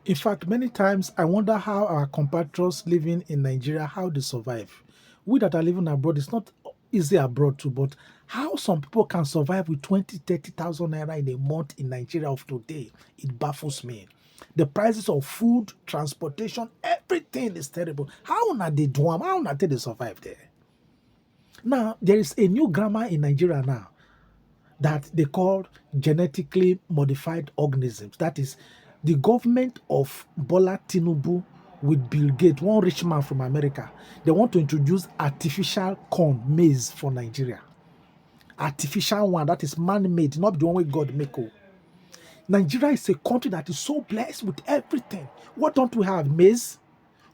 In fact, many times I wonder how our compatriots living in Nigeria, how they survive. We that are living abroad, it's not easy abroad too, but how some people can survive with 20, 30,000 naira in a month in Nigeria of today, it baffles me. The prices of food, transportation, everything is terrible. How na they do 'em? How na they survive there? Now, there is a new grammar in Nigeria now that they call genetically modified organisms. That is, the government of Bola Tinubu with Bill Gates, one rich man from America, they want to introduce artificial corn, maize for Nigeria. Artificial one that is man-made, not the one way God make. Oh. Nigeria is a country that is so blessed with everything. What don't we have? Maize,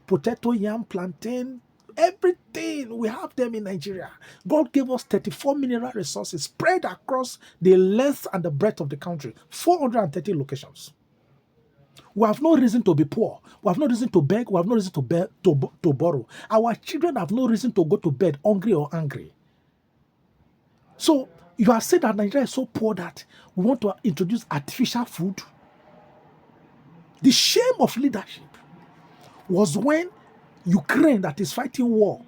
potato, yam, plantain, everything. We have them in Nigeria. God gave us 34 mineral resources spread across the length and the breadth of the country, 430 locations. We have no reason to be poor. We have no reason to beg. We have no reason to borrow. Our children have no reason to go to bed hungry or angry. So you are saying that Nigeria is so poor that we want to introduce artificial food. The shame of leadership was when Ukraine, that is fighting war,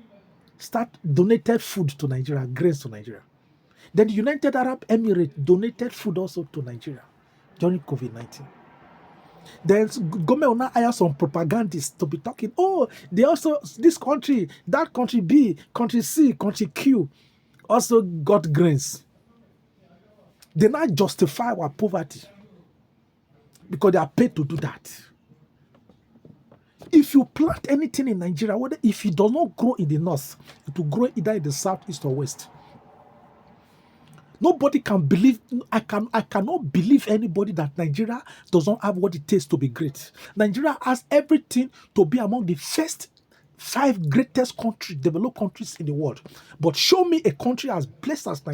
start donated food to Nigeria, grains to Nigeria. Then the United Arab Emirates donated food also to Nigeria during COVID-19. Then government will now hire some propagandists to be talking. Oh, they also, this country, that country B, country C, country Q also got grains. They now justify our poverty because they are paid to do that. If you plant anything in Nigeria, whether if it does not grow in the north, it will grow either in the south, east, or west. Nobody can believe, I cannot believe anybody that Nigeria does not have what it takes to be great. Nigeria has everything to be among the first 5 greatest developed countries in the world. But show me a country as blessed as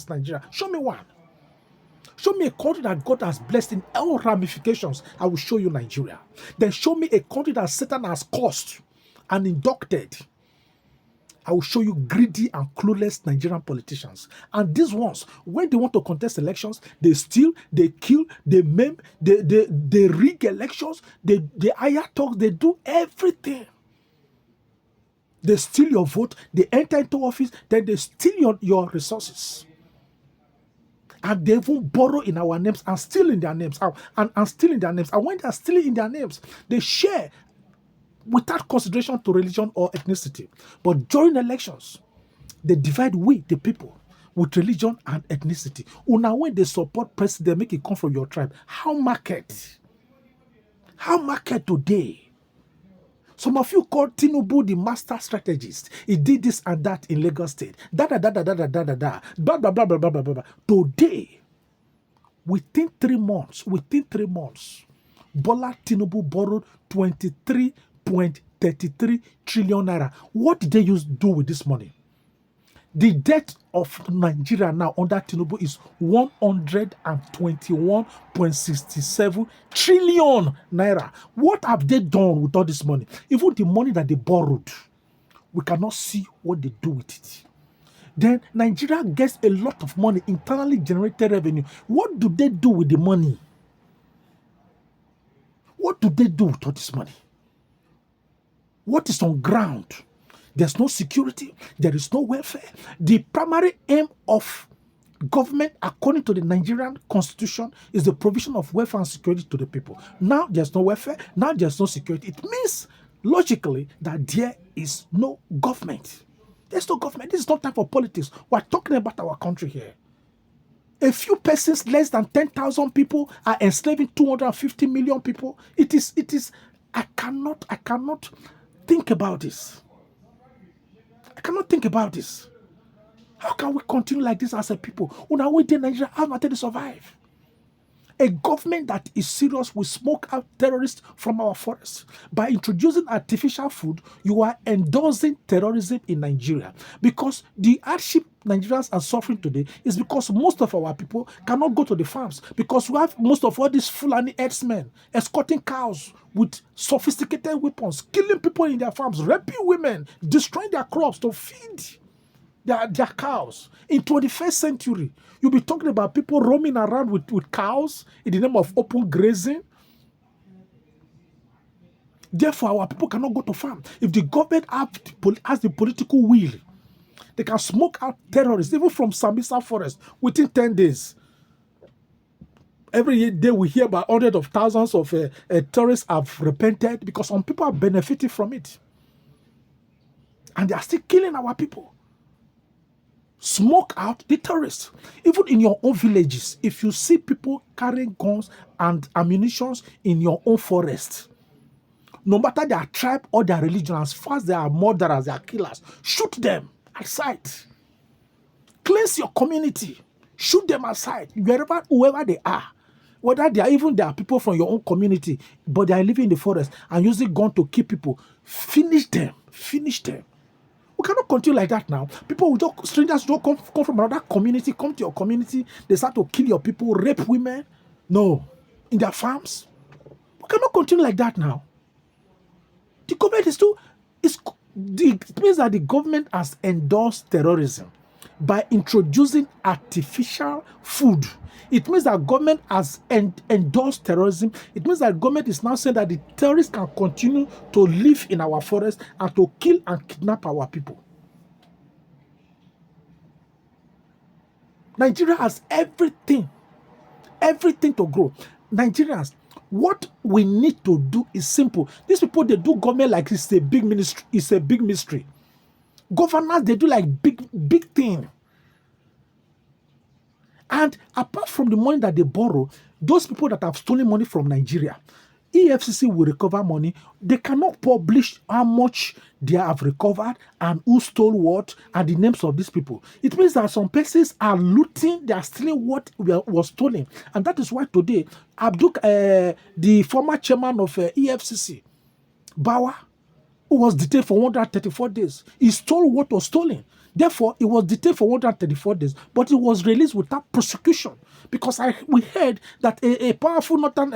Nigeria. Show me one. Show me a country that God has blessed in all ramifications. I will show you Nigeria. Then show me a country that Satan has cursed and inducted. I will show you greedy and clueless Nigerian politicians. And these ones, when they want to contest elections, they steal, they kill, they maim, they rig elections, they hire talks, they do everything. They steal your vote, they enter into office, then they steal your resources. And they even borrow in our names and steal in their names. And steal in their names. And when they are stealing in their names, they share without consideration to religion or ethnicity. But during elections, they divide we, the people, with religion and ethnicity. Now, when they support president, make it come from your tribe. How market? How market today? Some of you call Tinubu the master strategist. He did this and that in Lagos State. Blah, blah, blah, blah, blah, blah, blah, blah, blah. Today, within 3 months, Bola Tinubu borrowed 23.33 trillion naira. What did they do with this money? The debt of Nigeria now under Tinubu is 121.67 trillion naira. What have they done with all this money? Even the money that they borrowed, we cannot see what they do with it. Then Nigeria gets a lot of money, internally generated revenue. What do they do with the money? What do they do with all this money? What is on ground? There's no security. There is no welfare. The primary aim of government, according to the Nigerian constitution, is the provision of welfare and security to the people. Now there's no welfare. Now there's no security. It means, logically, that there is no government. There's no government. This is not time for politics. We're talking about our country here. A few persons, less than 10,000 people, are enslaving 250 million people. It is, I cannot think about this. I cannot think about this. How can we continue like this as a people? When we in Nigeria, how might they survive? A government that is serious will smoke out terrorists from our forests. By introducing artificial food, you are endorsing terrorism in Nigeria. Because the hardship Nigerians are suffering today is because most of our people cannot go to the farms. Because we have most of all these Fulani herdsmen escorting cows with sophisticated weapons, killing people in their farms, raping women, destroying their crops to feed their cows. In 21st century, you'll be talking about people roaming around with cows in the name of open grazing. Therefore, our people cannot go to farm. If the government has the political will, they can smoke out terrorists, even from Sambisa forest, within 10 days. Every day we hear about hundreds of thousands of terrorists have repented because some people are benefiting from it. And they are still killing our people. Smoke out the terrorists. Even in your own villages, if you see people carrying guns and ammunition in your own forest, no matter their tribe or their religion, as far as they are murderers, they are killers, shoot them aside. Cleanse your community. Shoot them aside, whoever they are. Whether there are people from your own community, but they are living in the forest and using gun to kill people, finish them. Finish them. We cannot continue like that now. Strangers don't come from another community, come to your community, they start to kill your people, rape women. No. In their farms. We cannot continue like that now. The government it means that the government has endorsed terrorism by introducing artificial food. It means that government has endorsed terrorism. It means that government is now saying that the terrorists can continue to live in our forest and to kill and kidnap our people. Nigeria has everything to grow. Nigerians, what we need to do is simple. These people, they do government like it's a big ministry. It's a big mystery. Governors, they do like big thing. And apart from the money that they borrow, those people that have stolen money from Nigeria, EFCC will recover money. They cannot publish how much they have recovered and who stole what and the names of these people. It means that some persons are looting, they are stealing what was stolen. And that is why today, the former chairman of EFCC, Bawa, who was detained for 134 days, he stole what was stolen. Therefore, he was detained for 134 days, but he was released without prosecution because we heard that a powerful northern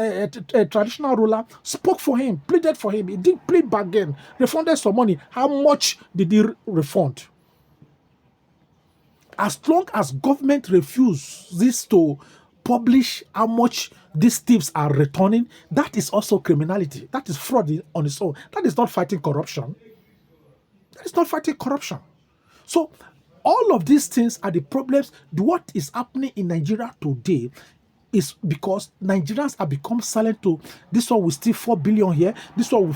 traditional ruler spoke for him, pleaded for him. He did plead bargain, refunded some money. How much did he refund? As long as government refuses to publish how much these thieves are returning, that is also criminality. That is fraud on its own. That is not fighting corruption. That is not fighting corruption. So all of these things are the problems. What is happening in Nigeria today is because Nigerians have become silent to this one will steal 4 billion here, this one will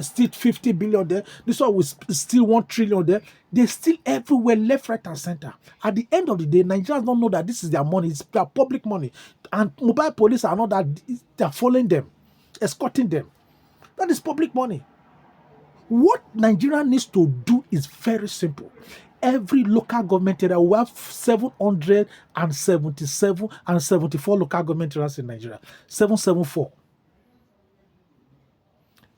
steal 50 billion there, this one will steal 1 trillion there. They steal everywhere, left, right, and center. At the end of the day, Nigerians don't know that this is their money, it's their public money. And mobile police are not that, they're following them, escorting them. That is public money. What Nigeria needs to do is very simple. Every local government area, we have 777 and 74 local government areas in Nigeria. 774.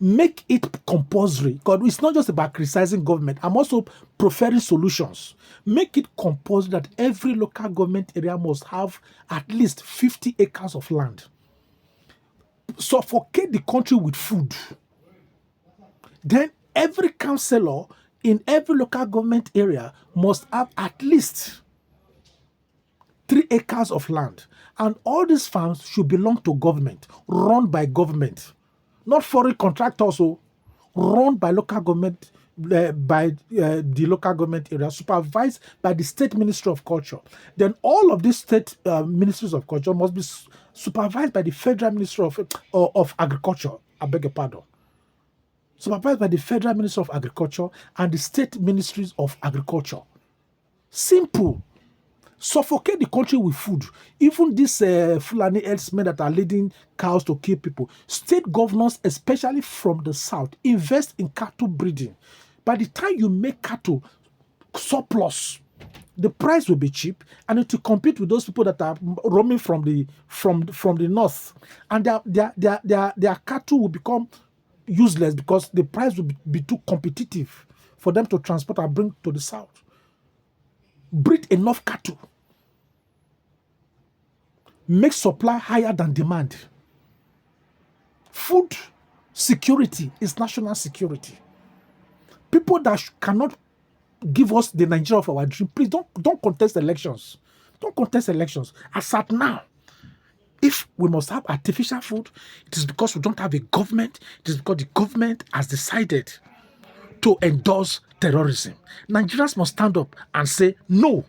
Make it compulsory. Because it's not just about criticizing government. I'm also preferring solutions. Make it compulsory that every local government area must have at least 50 acres of land. Suffocate the country with food. Then every councillor in every local government area must have at least 3 acres of land. And all these farms should belong to government, run by government. Not foreign contractors, run by local government, by the local government area, supervised by the State Ministry of Culture. Then all of these state ministries of culture must be supervised by the Federal Ministry of Agriculture. I beg your pardon. Supervised by the Federal Ministry of Agriculture and the State Ministries of Agriculture. Simple. Suffocate the country with food. Even these Fulani herdsmen that are leading cows to kill people. State governors, especially from the south, invest in cattle breeding. By the time you make cattle surplus, the price will be cheap, and it will compete with those people that are roaming from the north, and their cattle will become useless because the price will be too competitive for them to transport and bring to the south. Breed enough cattle. Make supply higher than demand. Food security is national security. People that cannot give us the Nigeria of our dream, please don't contest elections. Don't contest elections. As at now, If we must have artificial food, it is because we don't have a government. It is because the government has decided to endorse terrorism. Nigerians must stand up and say, no,